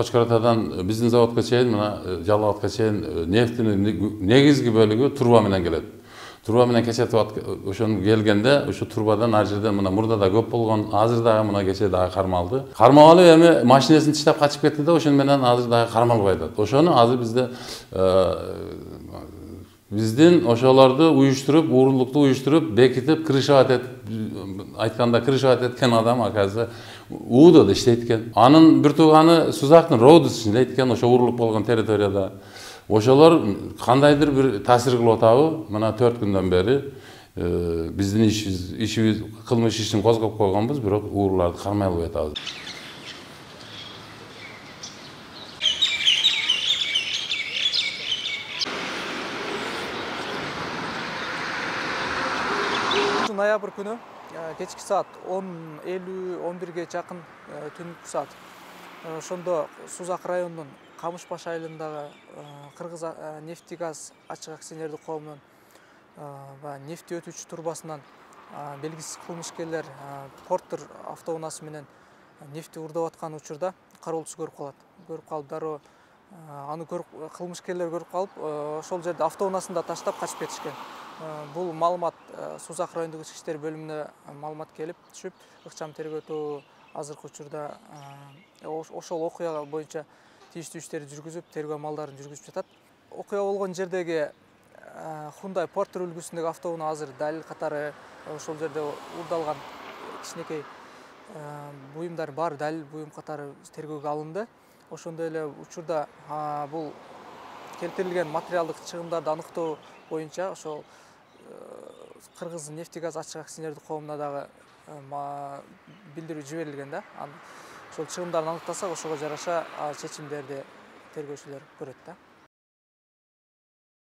Кочкор атадан биздин заводко чейин, мына Жалал-Абадка чейин нефтинин негизги бөлүгү труба менен келет. Труба менен кечетип ошону келгенде, ошо трубадан ар жерден мына мурда көп болгон, азыр дагы мына кече дагы кармалды. Кармалып эми машинесин таштап качып кетти да, ошону менен азыр дагы кармалбай атат. Ошону азыр бизде биздин ошолорду уюштуруп, уурулукту уюштуруп, бекитип, крышевать айтканда крышевать эткен адам оказывается УУДОдо иштейт экен. Анын бир тууганы Сузактын Роудус иштейт экен, ошо уурулук болгон территорияда. Ошолор кандайдыр бир таасир кылып атабы? Мына 4 күндөн бери биздин ишибиз кылмыш ишин козгоп койгонбуз, бирок ууруларды кармай албай атабыз. Ноябрь күнү кечки саат 10:50-11ге жакын түнкү саат. Ошондо Сузак районунун Камышбаш айылындагы Кыргыз нефтегаз ачык акционердик коомунун нефти өтүүчү турбасынан белгисиз кылмышкерлер Портер автоунаасы менен нефти урдап аткан учурда кароолчу көрүп калат. Көрүп калып дароо аны кылмышкерлер көрүп калып, ошол жерде автоунаасын да таштап качып кетишкен. Бул маалымат Сузак райондук ички иштер бөлүмүнө маалымат келип түшүп, ыкчам тергөө тобу азыркы учурда ошол окуя боюнча тийиштүү иштерди жүргүзүп, тергөө амалдарын жүргүзүп жатат. Окуя болгон жердеги Hyundai Porter үлгүсүндөгү автоунаа азыр далил катары ошол жерде уурдалган кичинекей буюмдар бар, далил буюм катары тергөөгө алынды. Ошондой эле учурда бул келтирилген материалдык чыгымдарды аныктоо боюнча ошол Кыргыз нефтегаз ачык акционердик коомуна дагы билдирүү жиберилген да. Ошол чыгымдарды аныктасак, ошого жараша чечимдерди тергөөчүлөр көрөт да.